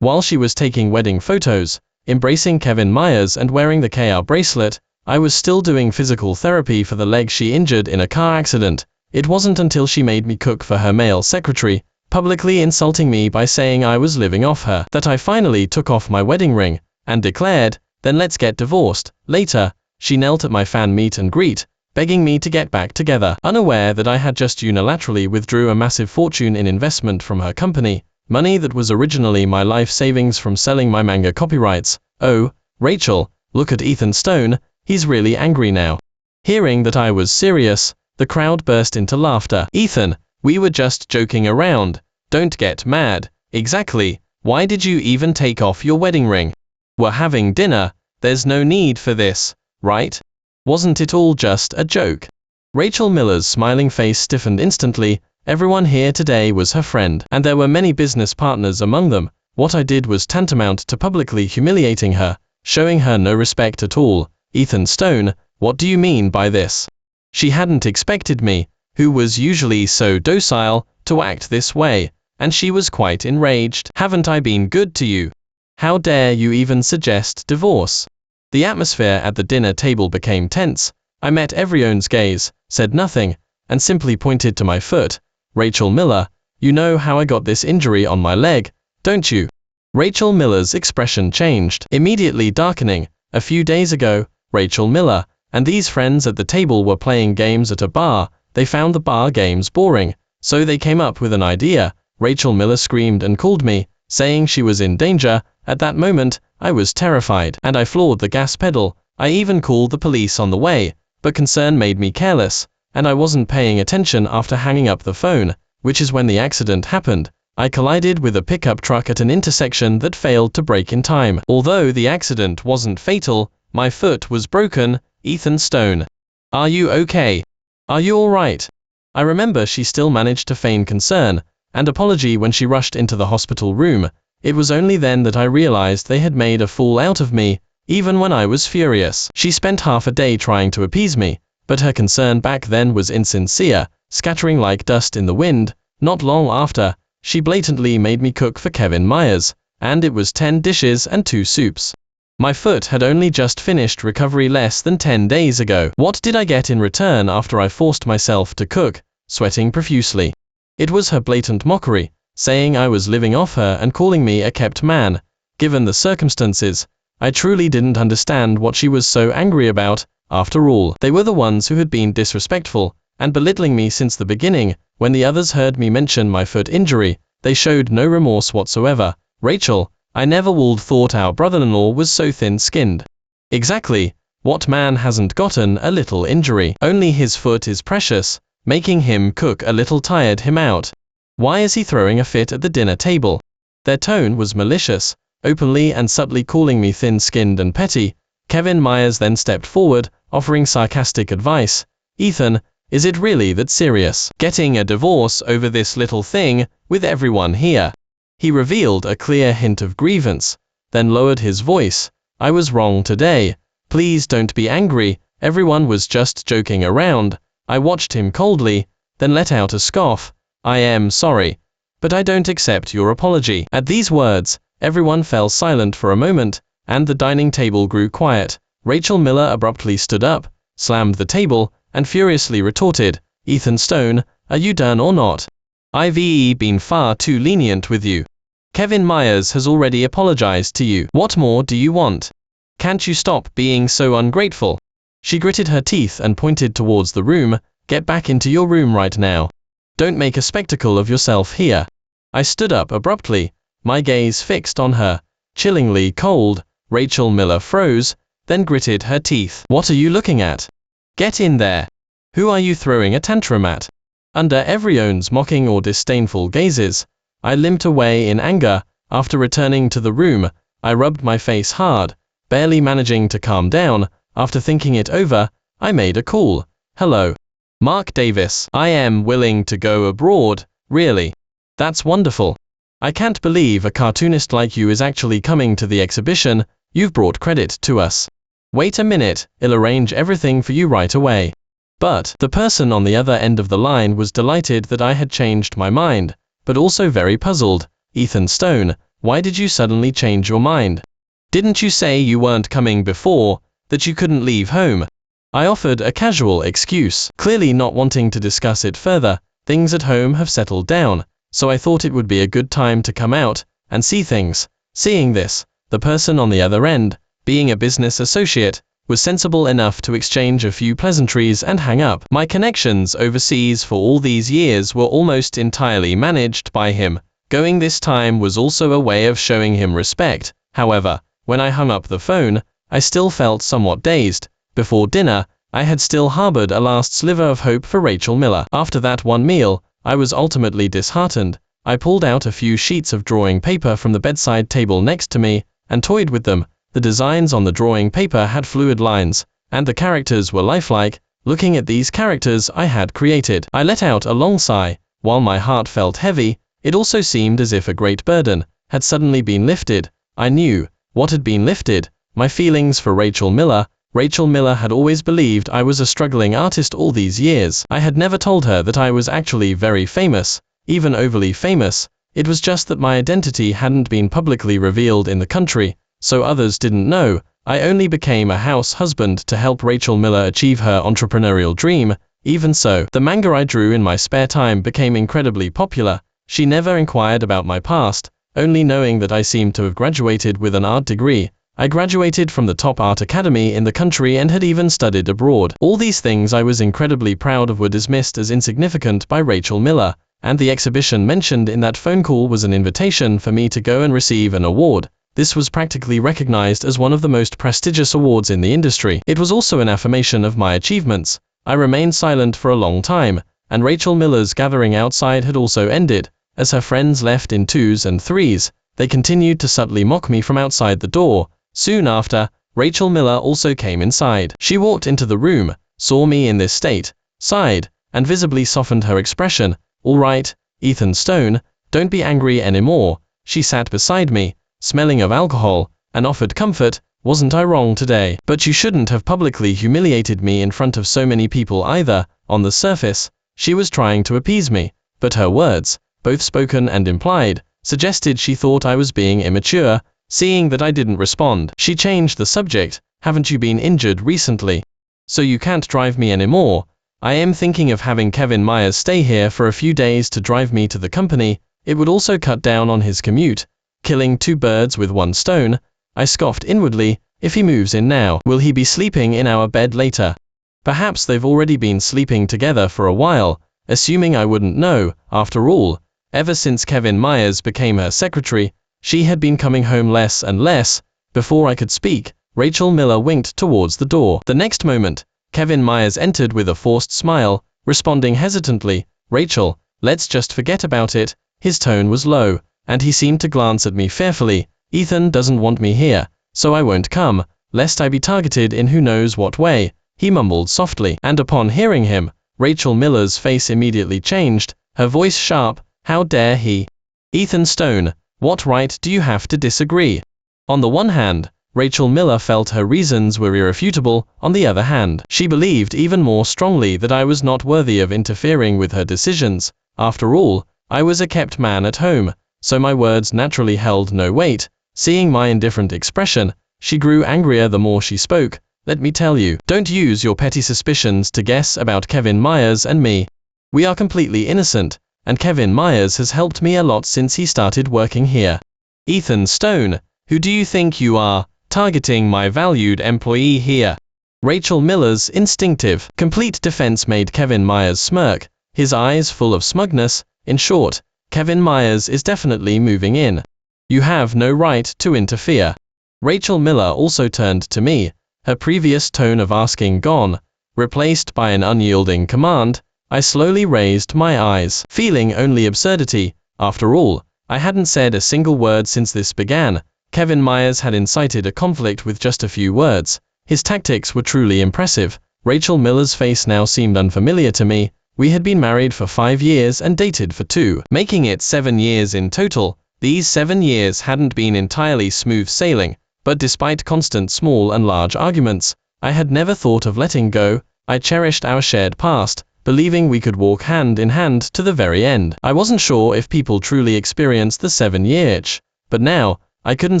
While she was taking wedding photos, embracing Kevin Myers and wearing the KR bracelet, I was still doing physical therapy for the leg she injured in a car accident. It wasn't until she made me cook for her male secretary, publicly insulting me by saying I was living off her, that I finally took off my wedding ring, and declared, "Then let's get divorced." Later, she knelt at my fan meet and greet, begging me to get back together, unaware that I had just unilaterally withdrew a massive fortune in investment from her company, money that was originally my life savings from selling my manga copyrights. "Oh, Rachel, look at Ethan Stone, he's really angry now." Hearing that I was serious, the crowd burst into laughter. "Ethan, we were just joking around. Don't get mad." "Exactly, why did you even take off your wedding ring? We're having dinner, there's no need for this, right? Wasn't it all just a joke?" Rachel Miller's smiling face stiffened instantly. Everyone here today was her friend, and there were many business partners among them. What I did was tantamount to publicly humiliating her, showing her no respect at all. "Ethan Stone, what do you mean by this?" She hadn't expected me, who was usually so docile, to act this way, and she was quite enraged. "Haven't I been good to you? How dare you even suggest divorce?" The atmosphere at the dinner table became tense. I met everyone's gaze, said nothing, and simply pointed to my foot. "Rachel Miller, you know how I got this injury on my leg, don't you?" Rachel Miller's expression changed, immediately darkening. A few days ago, Rachel Miller and these friends at the table were playing games at a bar. They found the bar games boring, so they came up with an idea. Rachel Miller screamed and called me, saying she was in danger. At that moment, I was terrified, and I floored the gas pedal. I even called the police on the way, but concern made me careless, and I wasn't paying attention after hanging up the phone, which is when the accident happened. I collided with a pickup truck at an intersection that failed to brake in time. Although the accident wasn't fatal, my foot was broken. "Ethan Stone, are you okay? Are you alright?" I remember she still managed to feign concern and apology when she rushed into the hospital room. It was only then that I realized they had made a fool out of me, even when I was furious. She spent half a day trying to appease me, but her concern back then was insincere, scattering like dust in the wind. Not long after, she blatantly made me cook for Kevin Myers, and it was 10 dishes and 2 soups. My foot had only just finished recovery less than 10 days ago. What did I get in return after I forced myself to cook, sweating profusely? It was her blatant mockery, saying I was living off her and calling me a kept man. Given the circumstances, I truly didn't understand what she was so angry about. After all, they were the ones who had been disrespectful and belittling me since the beginning. When the others heard me mention my foot injury, they showed no remorse whatsoever. "Rachel, I never would thought our brother-in-law was so thin-skinned." "Exactly, what man hasn't gotten a little injury? Only his foot is precious. Making him cook a little tired him out. Why is he throwing a fit at the dinner table?" Their tone was malicious, openly and subtly calling me thin-skinned and petty. Kevin Myers then stepped forward, offering sarcastic advice. "Ethan, is it really that serious? Getting a divorce over this little thing, with everyone here?" He revealed a clear hint of grievance, then lowered his voice. "I was wrong today. Please don't be angry, everyone was just joking around." I watched him coldly, then let out a scoff. "I am sorry, but I don't accept your apology." At these words, everyone fell silent for a moment, and the dining table grew quiet. Rachel Miller abruptly stood up, slammed the table, and furiously retorted, "Ethan Stone, are you done or not? I've been far too lenient with you. Kevin Myers has already apologized to you. What more do you want? Can't you stop being so ungrateful?" She gritted her teeth and pointed towards the room. "Get back into your room right now. Don't make a spectacle of yourself here." I stood up abruptly, my gaze fixed on her, chillingly cold. Rachel Miller froze, then gritted her teeth. "What are you looking at? Get in there. Who are you throwing a tantrum at?" Under everyone's mocking or disdainful gazes, I limped away in anger. After returning to the room, I rubbed my face hard, barely managing to calm down. After thinking it over, I made a call. "Hello. Mark Davis. I am willing to go abroad." "Really? That's wonderful. I can't believe a cartoonist like you is actually coming to the exhibition. You've brought credit to us. Wait a minute, I'll arrange everything for you right away." But the person on the other end of the line was delighted that I had changed my mind, but also very puzzled. "Ethan Stone, Why did you suddenly change your mind? Didn't you say you weren't coming before, that you couldn't leave home? I offered a casual excuse, clearly not wanting to discuss it further. Things at home have settled down, so I thought it would be a good time to come out and see things. Seeing this, the person on the other end, being a business associate, was sensible enough to exchange a few pleasantries and hang up. My connections overseas for all these years were almost entirely managed by him. Going this time was also a way of showing him respect. However, when I hung up the phone, I still felt somewhat dazed. Before dinner, I had still harbored a last sliver of hope for Rachel Miller. After that one meal, I was ultimately disheartened. I pulled out a few sheets of drawing paper from the bedside table next to me, and toyed with them. The designs on the drawing paper had fluid lines, and the characters were lifelike. Looking at these characters I had created, I let out a long sigh. While my heart felt heavy, it also seemed as if a great burden had suddenly been lifted. I knew what had been lifted: my feelings for Rachel Miller. Rachel Miller had always believed I was a struggling artist all these years. I had never told her that I was actually very famous, even overly famous. It was just that my identity hadn't been publicly revealed in the country, so others didn't know. I only became a house husband to help Rachel Miller achieve her entrepreneurial dream. Even so, the manga I drew in my spare time became incredibly popular. She never inquired about my past, only knowing that I seemed to have graduated with an art degree. I graduated from the top art academy in the country and had even studied abroad. All these things I was incredibly proud of were dismissed as insignificant by Rachel Miller, and the exhibition mentioned in that phone call was an invitation for me to go and receive an award. This was practically recognized as one of the most prestigious awards in the industry. It was also an affirmation of my achievements. I remained silent for a long time, and Rachel Miller's gathering outside had also ended. As her friends left in twos and threes, they continued to subtly mock me from outside the door. Soon after, Rachel Miller also came inside. She walked into the room, saw me in this state, sighed, and visibly softened her expression. "All right, Ethan Stone, don't be angry anymore." She sat beside me, smelling of alcohol, and offered comfort. "Wasn't I wrong today? But you shouldn't have publicly humiliated me in front of so many people either." On the surface, she was trying to appease me, but her words, both spoken and implied, suggested she thought I was being immature. Seeing that I didn't respond, she changed the subject. "Haven't you been injured recently? So you can't drive me anymore?" "I am thinking of having Kevin Myers stay here for a few days to drive me to the company. It would also cut down on his commute. Killing two birds with one stone." I scoffed inwardly. "If he moves in now, will he be sleeping in our bed later?" Perhaps they've already been sleeping together for a while, assuming I wouldn't know. After all, ever since Kevin Myers became her secretary, she had been coming home less and less. Before I could speak, Rachel Miller winked towards the door. The next moment, Kevin Myers entered with a forced smile, responding hesitantly, "Rachel, let's just forget about it." His tone was low, and he seemed to glance at me fearfully. "Ethan doesn't want me here, so I won't come, lest I be targeted in who knows what way," he mumbled softly. And upon hearing him, Rachel Miller's face immediately changed, her voice sharp. "How dare he? Ethan Stone, what right do you have to disagree?" On the one hand, Rachel Miller felt her reasons were irrefutable. On the other hand, she believed even more strongly that I was not worthy of interfering with her decisions. After all, I was a kept man at home, so my words naturally held no weight. Seeing my indifferent expression, she grew angrier the more she spoke. "Let me tell you, don't use your petty suspicions to guess about Kevin Myers and me. We are completely innocent, and Kevin Myers has helped me a lot since he started working here. Ethan Stone, who do you think you are, targeting my valued employee here?" Rachel Miller's instinctive, complete defense made Kevin Myers smirk, his eyes full of smugness. "In short, Kevin Myers is definitely moving in. You have no right to interfere." Rachel Miller also turned to me, her previous tone of asking gone, replaced by an unyielding command. I slowly raised my eyes, feeling only absurdity. After all, I hadn't said a single word since this began. Kevin Myers had incited a conflict with just a few words. His tactics were truly impressive. Rachel Miller's face now seemed unfamiliar to me. We had been married for 5 years and dated for 2, making it 7 years in total. These 7 years hadn't been entirely smooth sailing, but despite constant small and large arguments, I had never thought of letting go. I cherished our shared past, believing we could walk hand in hand to the very end. I wasn't sure if people truly experienced the 7-year itch, But now, I couldn't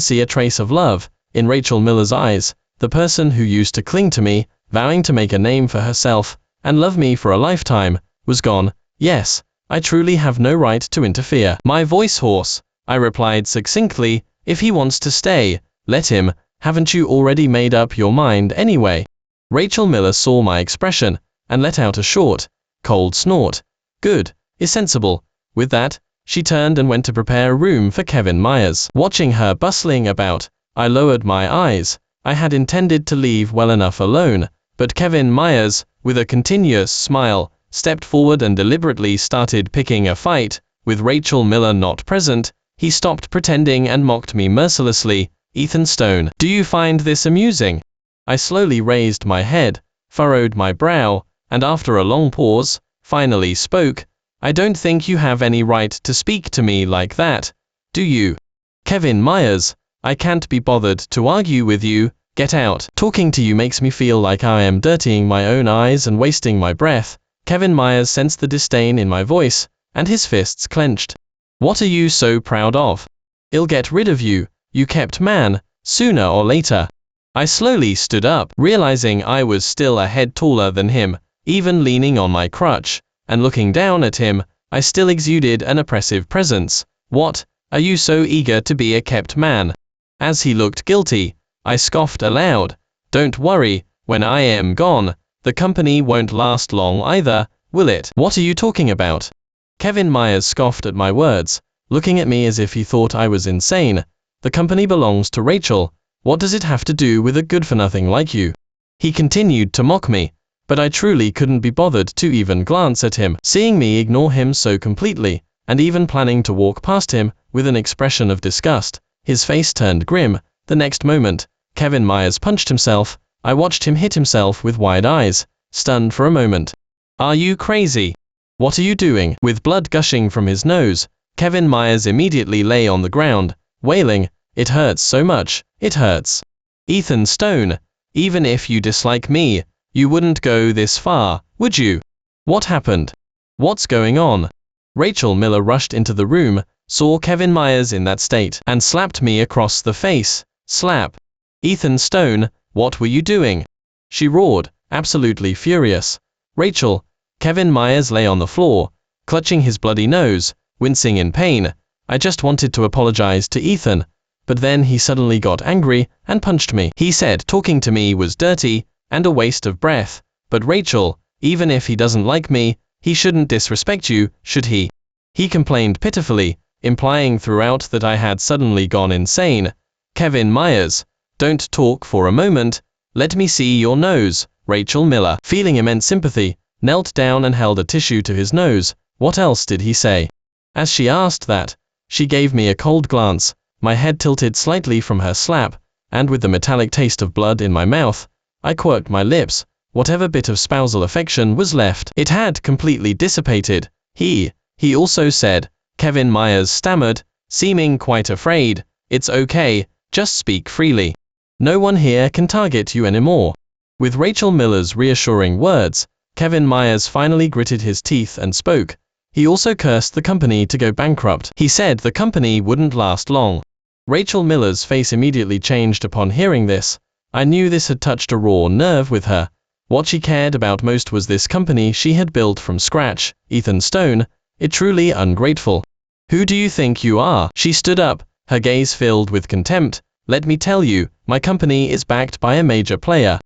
see a trace of love in Rachel Miller's eyes. The person who used to cling to me, vowing to make a name for herself, and love me for a lifetime, was gone. Yes, I truly have no right to interfere. My voice hoarse, I replied succinctly, if he wants to stay, let him. Haven't you already made up your mind anyway? Rachel Miller saw my expression, and let out a short, cold snort. Good, is sensible. With that, she turned and went to prepare a room for Kevin Myers. Watching her bustling about, I lowered my eyes. I had intended to leave well enough alone, but Kevin Myers, with a continuous smile, stepped forward and deliberately started picking a fight. With Rachel Miller not present, he stopped pretending and mocked me mercilessly. Ethan Stone, do you find this amusing? I slowly raised my head, furrowed my brow, and after a long pause, finally spoke. I don't think you have any right to speak to me like that, do you? Kevin Myers, I can't be bothered to argue with you. Get out. Talking to you makes me feel like I am dirtying my own eyes and wasting my breath. Kevin Myers sensed the disdain in my voice, and his fists clenched. What are you so proud of? I'll get rid of you, you kept man, sooner or later. I slowly stood up, realizing I was still a head taller than him, even leaning on my crutch, and looking down at him, I still exuded an oppressive presence. What, are you so eager to be a kept man? As he looked guilty, I scoffed aloud. Don't worry, when I am gone, the company won't last long either, will it? What are you talking about? Kevin Myers scoffed at my words, looking at me as if he thought I was insane. The company belongs to Rachel. What does it have to do with a good-for-nothing like you? He continued to mock me, but I truly couldn't be bothered to even glance at him. Seeing me ignore him so completely, and even planning to walk past him with an expression of disgust, his face turned grim. The next moment, Kevin Myers punched himself. I watched him hit himself with wide eyes, stunned for a moment. Are you crazy? What are you doing? With blood gushing from his nose, Kevin Myers immediately lay on the ground, wailing, it hurts so much, it hurts. Ethan Stone, even if you dislike me, you wouldn't go this far, would you? What happened? What's going on? Rachel Miller rushed into the room, saw Kevin Myers in that state, and slapped me across the face. Slap. Ethan Stone, what were you doing? She roared, absolutely furious. Rachel. Kevin Myers lay on the floor, clutching his bloody nose, wincing in pain. I just wanted to apologize to Ethan, but then he suddenly got angry and punched me. He said talking to me was dirty and a waste of breath. But Rachel, even if he doesn't like me, he shouldn't disrespect you, should he? He complained pitifully, implying throughout that I had suddenly gone insane. Kevin Myers, don't talk for a moment, let me see your nose. Rachel Miller, feeling immense sympathy, knelt down and held a tissue to his nose. What else did he say? As she asked that, she gave me a cold glance, my head tilted slightly from her slap, and with the metallic taste of blood in my mouth, I quirked my lips. Whatever bit of spousal affection was left, it had completely dissipated. He also said, Kevin Myers stammered, seeming quite afraid, it's okay, just speak freely. No one here can target you anymore. With Rachel Miller's reassuring words, Kevin Myers finally gritted his teeth and spoke. He also cursed the company to go bankrupt. He said the company wouldn't last long. Rachel Miller's face immediately changed upon hearing this. I knew this had touched a raw nerve with her. What she cared about most was this company she had built from scratch. Ethan Stone, it truly ungrateful. Who do you think you are? She stood up, her gaze filled with contempt. Let me tell you, my company is backed by a major player.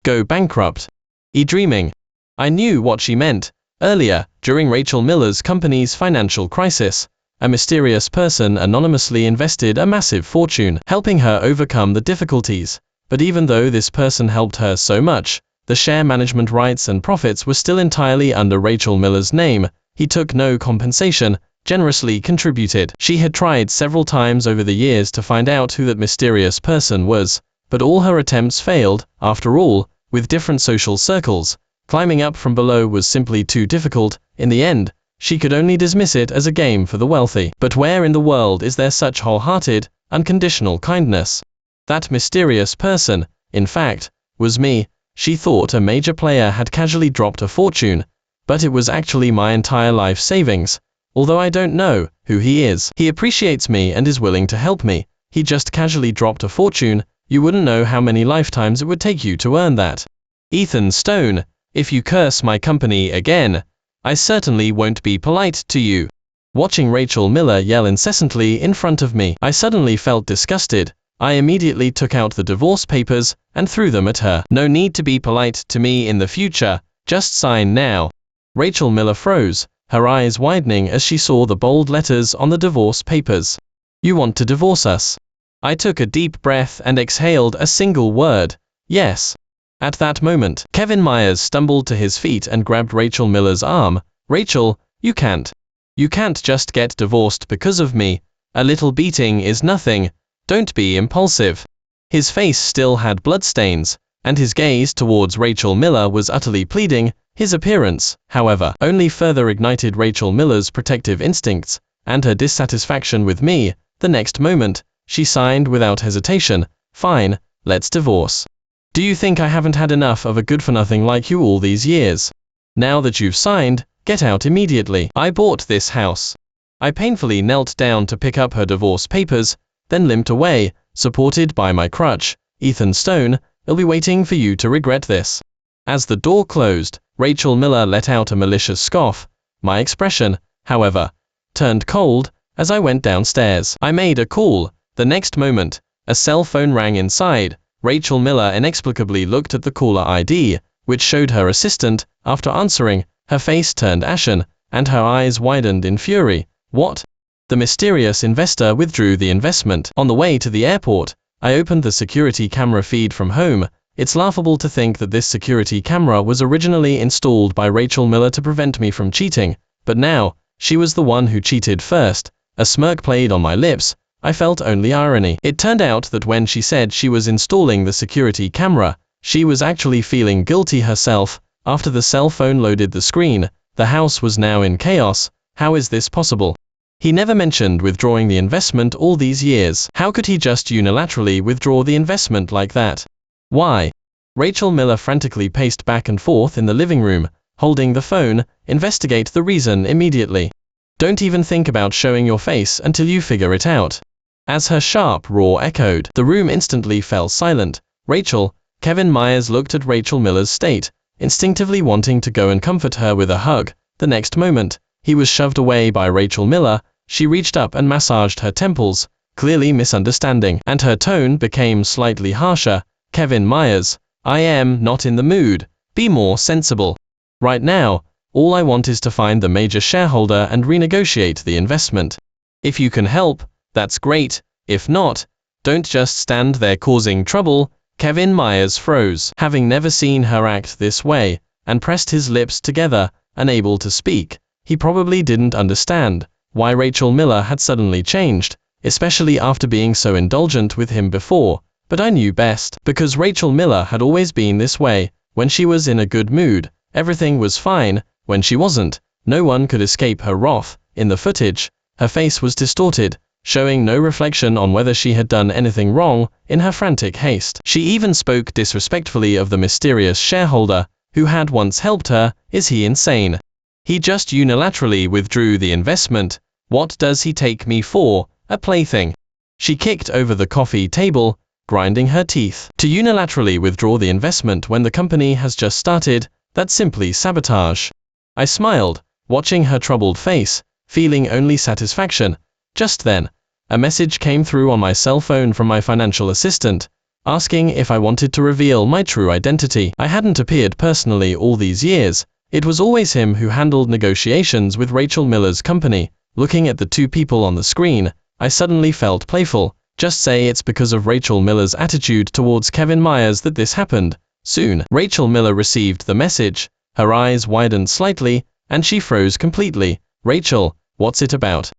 Go bankrupt. E-dreaming. I knew what she meant. Earlier, during Rachel Miller's company's financial crisis, a mysterious person anonymously invested a massive fortune, helping her overcome the difficulties. But even though this person helped her so much, the share management rights and profits were still entirely under Rachel Miller's name. He took no compensation, generously contributed. She had tried several times over the years to find out who that mysterious person was, but all her attempts failed. After all, with different social circles, climbing up from below was simply too difficult. In the end, she could only dismiss it as a game for the wealthy. But where in the world is there such wholehearted, unconditional kindness? That mysterious person, in fact, was me. She thought a major player had casually dropped a fortune, but it was actually my entire life savings. Although I don't know who he is, he appreciates me and is willing to help me. He just casually dropped a fortune. You wouldn't know how many lifetimes it would take you to earn that. Ethan Stone, if you curse my company again, I certainly won't be polite to you. Watching Rachel Miller yell incessantly in front of me, I suddenly felt disgusted. I immediately took out the divorce papers and threw them at her. No need to be polite to me in the future, just sign now. Rachel Miller froze, her eyes widening as she saw the bold letters on the divorce papers. You want to divorce us? I took a deep breath and exhaled a single word, yes. At that moment, Kevin Myers stumbled to his feet and grabbed Rachel Miller's arm. Rachel, you can't. You can't just get divorced because of me. A little beating is nothing. Don't be impulsive. His face still had bloodstains, and his gaze towards Rachel Miller was utterly pleading. His appearance, however, only further ignited Rachel Miller's protective instincts, and her dissatisfaction with me. The next moment, she signed without hesitation, fine, let's divorce. Do you think I haven't had enough of a good-for-nothing like you all these years? Now that you've signed, get out immediately. I bought this house. I painfully knelt down to pick up her divorce papers, then limped away, supported by my crutch. Ethan Stone, I'll be waiting for you to regret this. As the door closed, Rachel Miller let out a malicious scoff. My expression, however, turned cold as I went downstairs. I made a call. The next moment, a cell phone rang inside. Rachel Miller inexplicably looked at the caller ID, which showed her assistant. After answering, her face turned ashen, and her eyes widened in fury. What? The mysterious investor withdrew the investment. On the way to the airport, I opened the security camera feed from home. It's laughable to think that this security camera was originally installed by Rachel Miller to prevent me from cheating, but now, she was the one who cheated first. A smirk played on my lips. I felt only irony. It turned out that when she said she was installing the security camera, she was actually feeling guilty herself. After the cell phone loaded the screen, the house was now in chaos. How is this possible? He never mentioned withdrawing the investment all these years. How could he just unilaterally withdraw the investment like that? Why? Rachel Miller frantically paced back and forth in the living room, holding the phone. Investigate the reason immediately. Don't even think about showing your face until you figure it out. As her sharp roar echoed, the room instantly fell silent. Rachel, Kevin Myers looked at Rachel Miller's state, instinctively wanting to go and comfort her with a hug. The next moment, he was shoved away by Rachel Miller. She reached up and massaged her temples, clearly misunderstanding, and her tone became slightly harsher. Kevin Myers, I am not in the mood. Be more sensible. Right now, all I want is to find the major shareholder and renegotiate the investment. If you can help, that's great. If not, don't just stand there causing trouble. Kevin Myers froze, having never seen her act this way, and pressed his lips together, unable to speak. He probably didn't understand why Rachel Miller had suddenly changed, especially after being so indulgent with him before, but I knew best, because Rachel Miller had always been this way. When she was in a good mood, everything was fine. When she wasn't, no one could escape her wrath. In the footage, her face was distorted, showing no reflection on whether she had done anything wrong. In her frantic haste, she even spoke disrespectfully of the mysterious shareholder, who had once helped her. Is he insane? He just unilaterally withdrew the investment. What does he take me for, a plaything? She kicked over the coffee table, grinding her teeth. To unilaterally withdraw the investment when the company has just started, that's simply sabotage. I smiled, watching her troubled face, feeling only satisfaction. Just then, a message came through on my cell phone from my financial assistant, asking if I wanted to reveal my true identity. I hadn't appeared personally all these years. It was always him who handled negotiations with Rachel Miller's company. Looking at the two people on the screen, I suddenly felt playful. Just say it's because of Rachel Miller's attitude towards Kevin Myers that this happened. Soon, Rachel Miller received the message. Her eyes widened slightly, and she froze completely. Rachel, what's it about?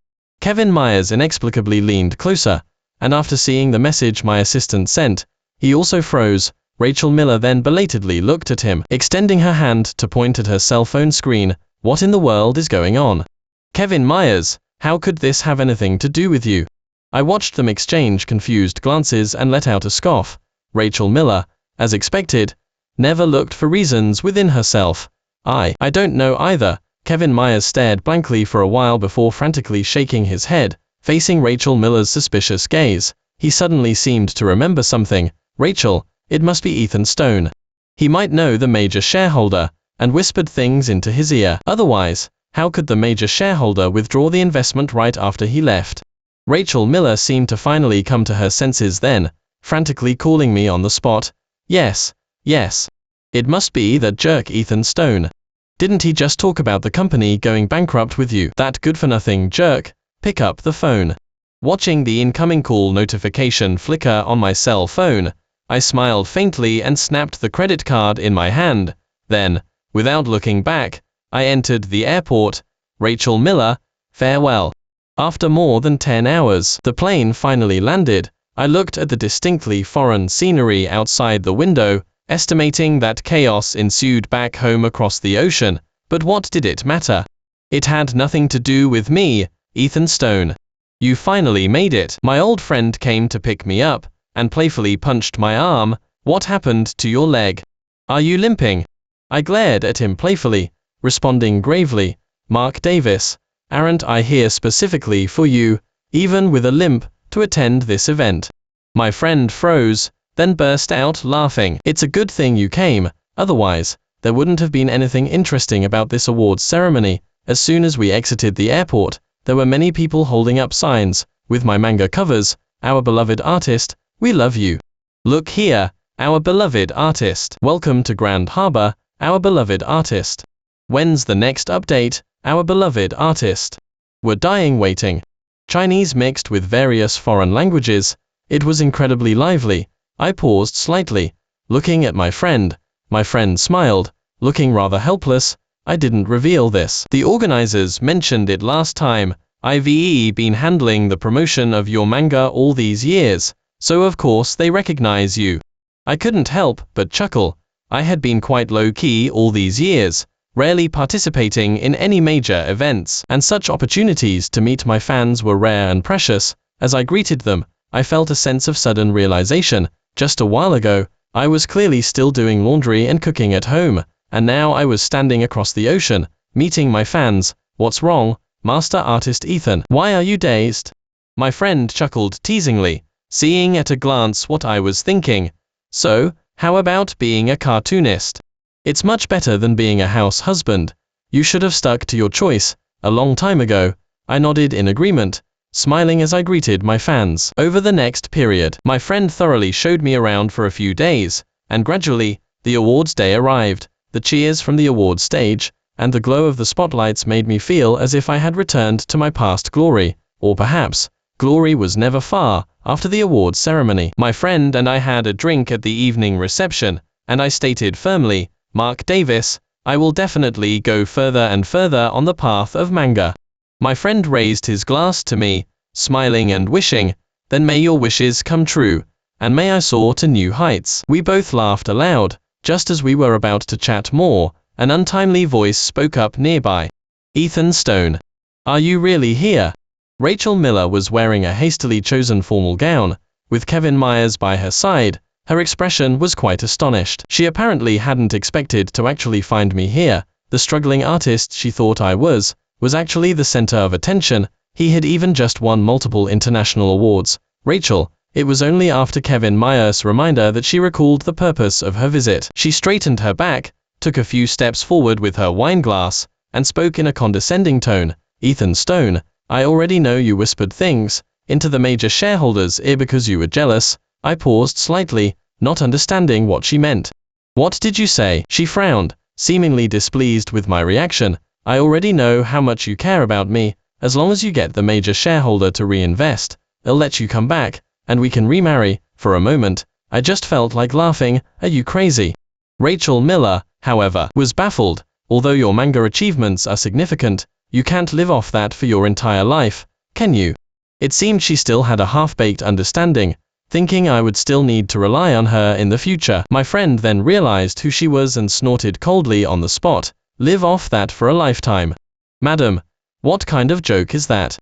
Kevin Myers inexplicably leaned closer, and after seeing the message my assistant sent, he also froze. Rachel Miller then belatedly looked at him, extending her hand to point at her cell phone screen. What in the world is going on? Kevin Myers, how could this have anything to do with you? I watched them exchange confused glances and let out a scoff. Rachel Miller, as expected, never looked for reasons within herself. I don't know either. Kevin Myers stared blankly for a while before frantically shaking his head, facing Rachel Miller's suspicious gaze. He suddenly seemed to remember something. Rachel, it must be Ethan Stone. He might know the major shareholder, and whispered things into his ear. Otherwise, how could the major shareholder withdraw the investment right after he left? Rachel Miller seemed to finally come to her senses then, frantically calling me on the spot. Yes. It must be that jerk Ethan Stone. Didn't he just talk about the company going bankrupt with you? That good-for-nothing jerk. Pick up the phone. Watching the incoming call notification flicker on my cell phone, I smiled faintly and snapped the credit card in my hand. Then, without looking back, I entered the airport. Rachel Miller, farewell. After more than 10 hours, the plane finally landed. I looked at the distinctly foreign scenery outside the window, estimating that chaos ensued back home across the ocean, but what did it matter? It had nothing to do with me, Ethan Stone. You finally made it. My old friend came to pick me up, and playfully punched my arm. What happened to your leg? Are you limping? I glared at him playfully, responding gravely, Mark Davis, aren't I here specifically for you, even with a limp, to attend this event? My friend froze, then burst out laughing. It's a good thing you came, otherwise, there wouldn't have been anything interesting about this awards ceremony. As soon as we exited the airport, there were many people holding up signs, with my manga covers, our beloved artist, we love you. Look here, our beloved artist. Welcome to Grand Harbor, our beloved artist. When's the next update, our beloved artist? We're dying waiting. Chinese mixed with various foreign languages. It was incredibly lively. I paused slightly, looking at my friend. My friend smiled, looking rather helpless. I didn't reveal this. The organizers mentioned it last time. I've been handling the promotion of your manga all these years, so of course they recognize you. I couldn't help but chuckle. I had been quite low-key all these years, rarely participating in any major events, and such opportunities to meet my fans were rare and precious. As I greeted them, I felt a sense of sudden realization. Just a while ago, I was clearly still doing laundry and cooking at home, and now I was standing across the ocean, meeting my fans. What's wrong, Master Artist Ethan? Why are you dazed? My friend chuckled teasingly, seeing at a glance what I was thinking. So, how about being a cartoonist? It's much better than being a house husband. You should have stuck to your choice a long time ago. I nodded in agreement, smiling as I greeted my fans. Over the next period, my friend thoroughly showed me around for a few days, and gradually, the awards day arrived. The cheers from the awards stage, and the glow of the spotlights made me feel as if I had returned to my past glory, or perhaps, glory was never far. After the awards ceremony, my friend and I had a drink at the evening reception, and I stated firmly, Mark Davis, I will definitely go further and further on the path of manga. My friend raised his glass to me, smiling and wishing, then may your wishes come true, and may I soar to new heights. We both laughed aloud. Just as we were about to chat more, an untimely voice spoke up nearby. Ethan Stone. Are you really here? Rachel Miller was wearing a hastily chosen formal gown, with Kevin Myers by her side. Her expression was quite astonished. She apparently hadn't expected to actually find me here. The struggling artist she thought I was actually the center of attention. He had even just won multiple international awards. Rachel. It was only after Kevin Myers' reminder that she recalled the purpose of her visit. She straightened her back, took a few steps forward with her wine glass, and spoke in a condescending tone. Ethan Stone, I already know you whispered things into the major shareholder's ear because you were jealous. I paused slightly, not understanding what she meant. What did you say? She frowned, seemingly displeased with my reaction. I already know how much you care about me. As long as you get the major shareholder to reinvest, they'll let you come back, and we can remarry. For a moment, I just felt like laughing. Are you crazy? Rachel Miller, however, was baffled. Although your manga achievements are significant, you can't live off that for your entire life, can you? It seemed she still had a half-baked understanding, thinking I would still need to rely on her in the future. My friend then realized who she was and snorted coldly on the spot. Live off that for a lifetime. Madam, what kind of joke is that?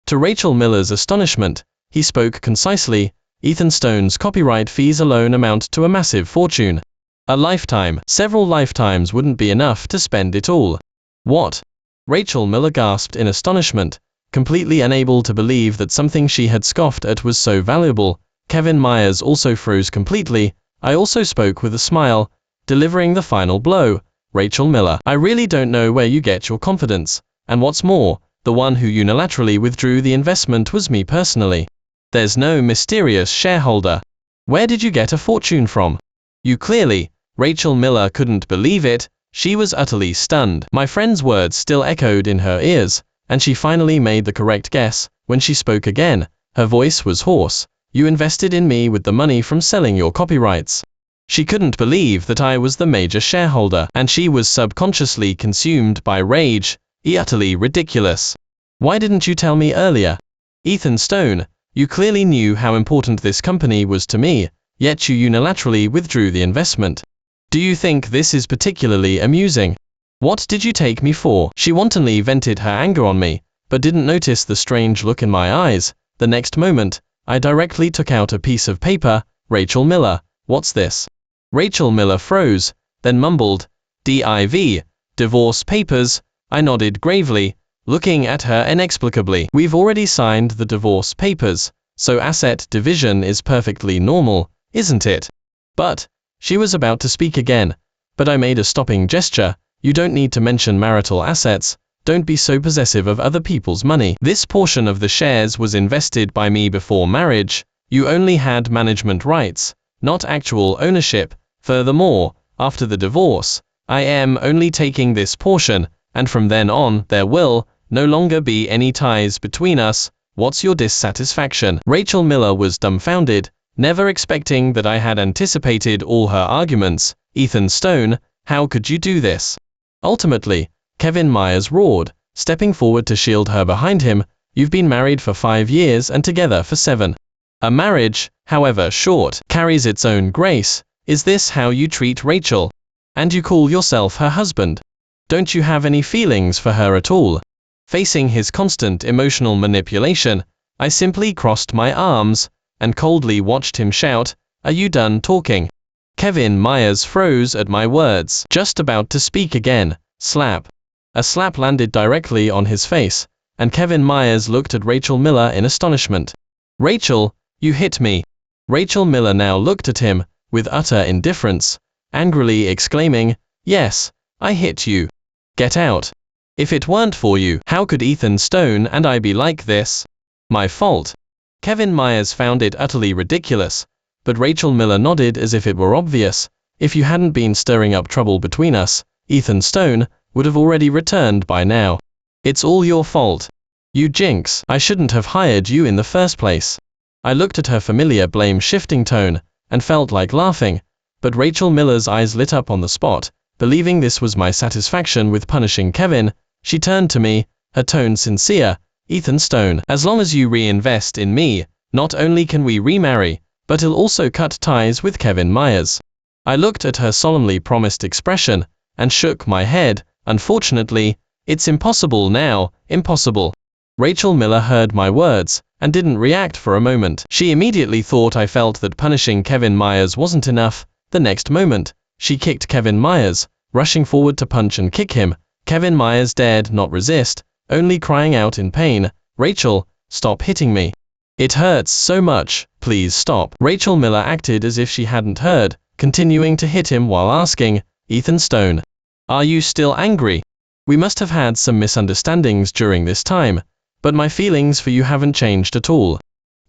To Rachel Miller's astonishment, he spoke concisely. Ethan Stone's copyright fees alone amount to a massive fortune. A lifetime. Several lifetimes wouldn't be enough to spend it all. What? Rachel Miller gasped in astonishment, completely unable to believe that something she had scoffed at was so valuable. Kevin Myers also froze completely. I also spoke with a smile, delivering the final blow. Rachel Miller, I really don't know where you get your confidence, and what's more, the one who unilaterally withdrew the investment was me personally. There's no mysterious shareholder. Where did you get a fortune from? You clearly. Rachel Miller couldn't believe it. She was utterly stunned. My friend's words still echoed in her ears, and she finally made the correct guess. When she spoke again, her voice was hoarse. You invested in me with the money from selling your copyrights. She couldn't believe that I was the major shareholder, and she was subconsciously consumed by rage. Utterly ridiculous. Why didn't you tell me earlier? Ethan Stone, you clearly knew how important this company was to me, yet you unilaterally withdrew the investment. Do you think this is particularly amusing? What did you take me for? She wantonly vented her anger on me, but didn't notice the strange look in my eyes. The next moment, I directly took out a piece of paper. Rachel Miller, what's this? Rachel Miller froze, then mumbled, "Div, divorce papers." I nodded gravely, looking at her inexplicably. We've already signed the divorce papers, so asset division is perfectly normal, isn't it? But, she was about to speak again, but I made a stopping gesture. You don't need to mention marital assets. Don't be so possessive of other people's money. This portion of the shares was invested by me before marriage. You only had management rights, not actual ownership. Furthermore, after the divorce, I am only taking this portion, and from then on, there will no longer be any ties between us. What's your dissatisfaction? Rachel Miller was dumbfounded, never expecting that I had anticipated all her arguments. Ethan Stone, how could you do this? Ultimately, Kevin Myers roared, stepping forward to shield her behind him. You've been married for 5 years and together for 7. A marriage, however short, carries its own grace. Is this how you treat Rachel? And you call yourself her husband? Don't you have any feelings for her at all? Facing his constant emotional manipulation, I simply crossed my arms and coldly watched him shout, "Are you done talking?" Kevin Myers froze at my words, just about to speak again. Slap. A slap landed directly on his face, and Kevin Myers looked at Rachel Miller in astonishment. Rachel, you hit me. Rachel Miller now looked at him, with utter indifference, angrily exclaiming, "Yes, I hit you. Get out. If it weren't for you, how could Ethan Stone and I be like this? My fault." Kevin Myers found it utterly ridiculous, but Rachel Miller nodded as if it were obvious. If you hadn't been stirring up trouble between us, Ethan Stone would have already returned by now. It's all your fault. You jinx. I shouldn't have hired you in the first place. I looked at her familiar blame-shifting tone, and felt like laughing, but Rachel Miller's eyes lit up on the spot. Believing this was my satisfaction with punishing Kevin, she turned to me, her tone sincere. Ethan Stone, as long as you reinvest in me, not only can we remarry, but I'll also cut ties with Kevin Myers. I looked at her solemnly promised expression, and shook my head. Unfortunately, it's impossible now, impossible. Rachel Miller heard my words, and didn't react for a moment. She immediately thought I felt that punishing Kevin Myers wasn't enough. The next moment, she kicked Kevin Myers, rushing forward to punch and kick him. Kevin Myers dared not resist, only crying out in pain, "Rachel, stop hitting me. It hurts so much, please stop." Rachel Miller acted as if she hadn't heard, continuing to hit him while asking, "Ethan Stone, are you still angry? We must have had some misunderstandings during this time, but my feelings for you haven't changed at all."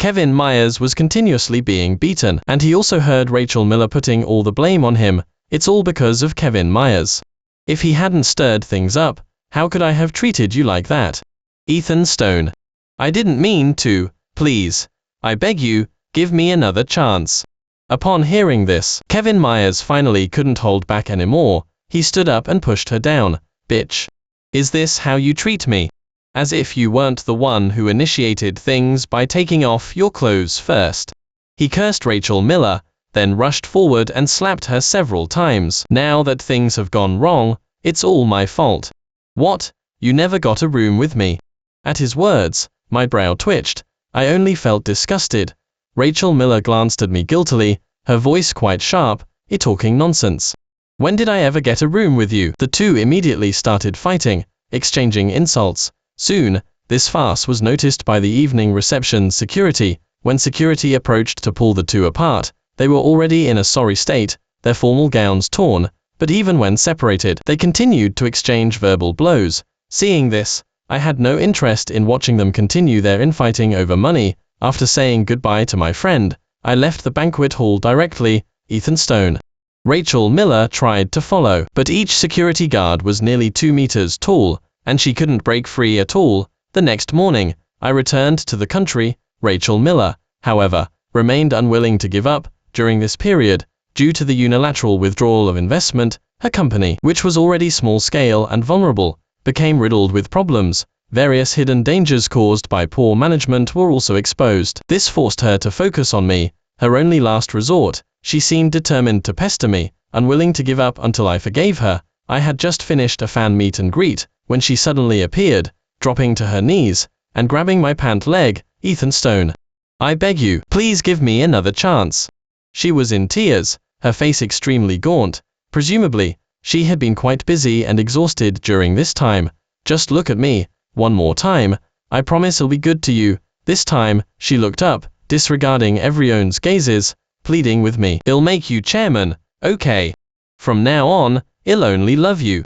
Kevin Myers was continuously being beaten, and he also heard Rachel Miller putting all the blame on him. It's all because of Kevin Myers. If he hadn't stirred things up, how could I have treated you like that? Ethan Stone, I didn't mean to. Please, I beg you, give me another chance. Upon hearing this, Kevin Myers finally couldn't hold back anymore. He stood up and pushed her down. "Bitch. Is this how you treat me? As if you weren't the one who initiated things by taking off your clothes first." He cursed Rachel Miller, then rushed forward and slapped her several times. "Now that things have gone wrong, it's all my fault. What? You never got a room with me?" At his words, my brow twitched. I only felt disgusted. Rachel Miller glanced at me guiltily, her voice quite sharp. "You're talking nonsense. When did I ever get a room with you?" The two immediately started fighting, exchanging insults. Soon, this farce was noticed by the evening reception security. When security approached to pull the two apart, they were already in a sorry state, their formal gowns torn, but even when separated, they continued to exchange verbal blows. Seeing this, I had no interest in watching them continue their infighting over money. After saying goodbye to my friend, I left the banquet hall directly. Ethan Stone. Rachel Miller tried to follow, but each security guard was nearly 2 meters tall, and she couldn't break free at all. The next morning, I returned to the country. Rachel Miller, however, remained unwilling to give up. During this period, due to the unilateral withdrawal of investment, her company, which was already small-scale and vulnerable, became riddled with problems. Various hidden dangers caused by poor management were also exposed. This forced her to focus on me, her only last resort. She seemed determined to pester me, unwilling to give up until I forgave her. I had just finished a fan meet and greet, when she suddenly appeared, dropping to her knees, and grabbing my pant leg. Ethan Stone. I beg you, please give me another chance. She was in tears, her face extremely gaunt. Presumably, she had been quite busy and exhausted during this time. Just look at me, one more time, I promise I'll be good to you. This time, she looked up, disregarding everyone's gazes, pleading with me. I'll make you chairman, okay? From now on, I'll only love you.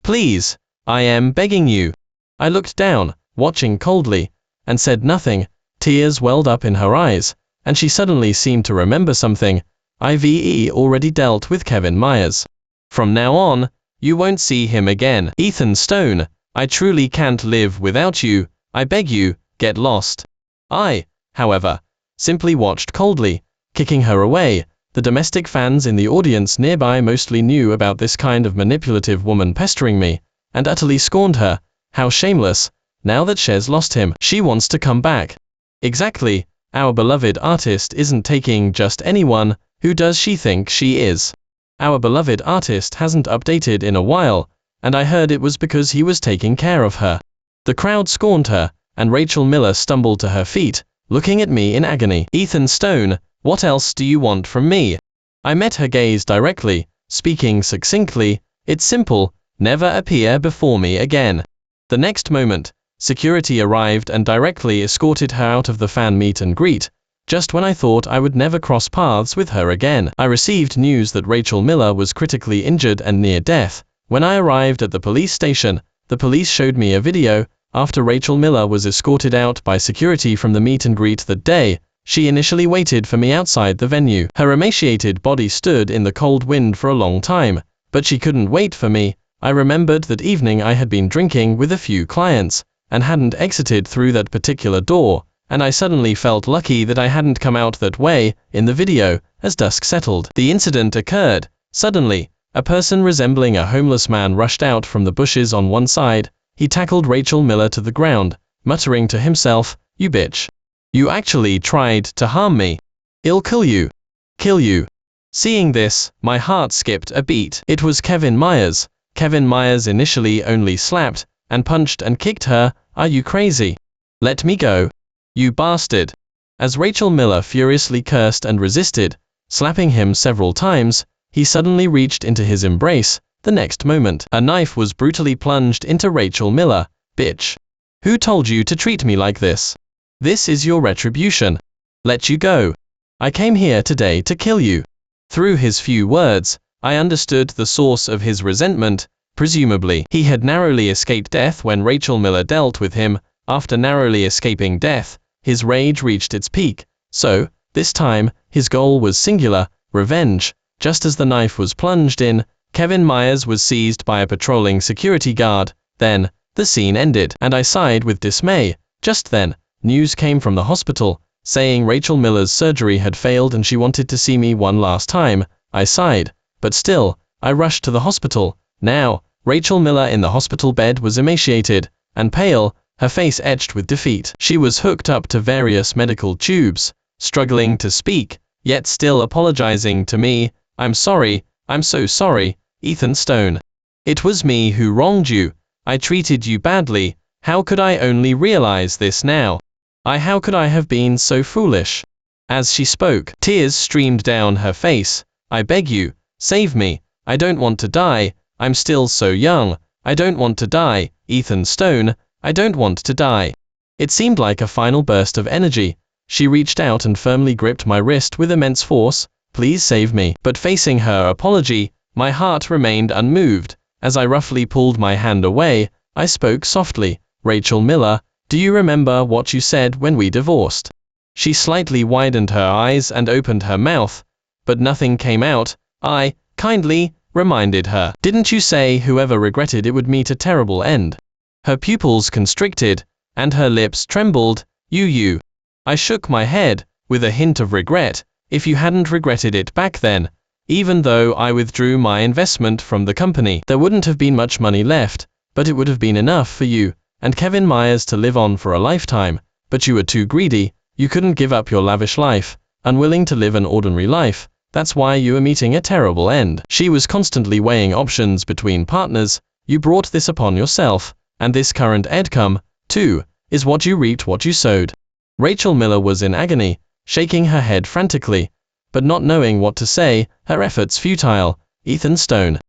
Please, I am begging you. I looked down, watching coldly, and said nothing. Tears welled up in her eyes, and she suddenly seemed to remember something. I've already dealt with Kevin Myers. From now on, you won't see him again. Ethan Stone, I truly can't live without you. I beg you, get lost. I, however, simply watched coldly, kicking her away. The domestic fans in the audience nearby mostly knew about this kind of manipulative woman pestering me, and utterly scorned her. How shameless. Now that she's lost him, she wants to come back. Exactly, our beloved artist isn't taking just anyone. Who does she think she is? Our beloved artist hasn't updated in a while, and I heard it was because he was taking care of her. The crowd scorned her, and Rachel Miller stumbled to her feet, looking at me in agony. Ethan Stone, what else do you want from me? I met her gaze directly, speaking succinctly. It's simple, never appear before me again. The next moment, security arrived and directly escorted her out of the fan meet and greet. Just when I thought I would never cross paths with her again, I received news that Rachel Miller was critically injured and near death. When I arrived at the police station, the police showed me a video. After Rachel Miller was escorted out by security from the meet and greet that day, she initially waited for me outside the venue. Her emaciated body stood in the cold wind for a long time, but she couldn't wait for me. I remembered that evening I had been drinking with a few clients, and hadn't exited through that particular door, and I suddenly felt lucky that I hadn't come out that way. In the video, as dusk settled, the incident occurred. Suddenly, a person resembling a homeless man rushed out from the bushes on one side. He tackled Rachel Miller to the ground, muttering to himself, "You bitch. You actually tried to harm me. I'll kill you. Kill you." Seeing this, my heart skipped a beat. It was Kevin Myers. Kevin Myers initially only slapped, and punched and kicked her. Are you crazy? Let me go. You bastard. As Rachel Miller furiously cursed and resisted, slapping him several times, he suddenly reached into his embrace. The next moment, a knife was brutally plunged into Rachel Miller. Bitch. Who told you to treat me like this? This is your retribution. Let you go. I came here today to kill you. Through his few words, I understood the source of his resentment. Presumably, he had narrowly escaped death when Rachel Miller dealt with him. After narrowly escaping death, his rage reached its peak. So, this time, his goal was singular, revenge. Just as the knife was plunged in, Kevin Myers was seized by a patrolling security guard. Then, the scene ended, and I sighed with dismay. Just then, news came from the hospital, saying Rachel Miller's surgery had failed and she wanted to see me one last time. I sighed, but still, I rushed to the hospital. Now, Rachel Miller in the hospital bed was emaciated and pale, her face etched with defeat. She was hooked up to various medical tubes, struggling to speak, yet still apologizing to me. I'm sorry, I'm so sorry, Ethan Stone. It was me who wronged you. I treated you badly. How could I only realize this now? How could I have been so foolish? As she spoke, tears streamed down her face. I beg you, save me. I don't want to die. I'm still so young. I don't want to die, Ethan Stone, I don't want to die. It seemed like a final burst of energy. She reached out and firmly gripped my wrist with immense force. Please save me. But facing her apology, my heart remained unmoved. As I roughly pulled my hand away, I spoke softly. Rachel Miller, do you remember what you said when we divorced? She slightly widened her eyes and opened her mouth, but nothing came out. I kindly reminded her. Didn't you say whoever regretted it would meet a terrible end? Her pupils constricted, and her lips trembled. You. I shook my head, with a hint of regret. If you hadn't regretted it back then, even though I withdrew my investment from the company, there wouldn't have been much money left, but it would have been enough for you and Kevin Myers to live on for a lifetime. But you were too greedy, you couldn't give up your lavish life, unwilling to live an ordinary life. That's why you were meeting a terrible end. She was constantly weighing options between partners. You brought this upon yourself, and this current outcome, too, is what you reaped, what you sowed. Rachel Miller was in agony, shaking her head frantically, but not knowing what to say, her efforts futile. Ethan Stone,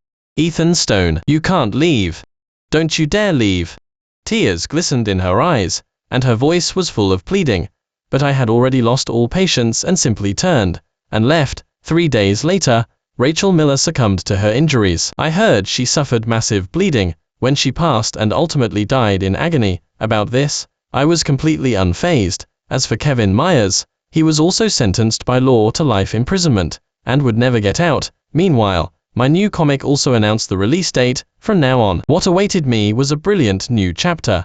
you can't leave. Don't you dare leave. Tears glistened in her eyes, and her voice was full of pleading, but I had already lost all patience and simply turned and left. 3 days later, Rachel Miller succumbed to her injuries. I heard she suffered massive bleeding when she passed and ultimately died in agony. About this, I was completely unfazed. As for Kevin Myers, he was also sentenced by law to life imprisonment and would never get out. Meanwhile, my new comic also announced the release date. From now on, what awaited me was a brilliant new chapter.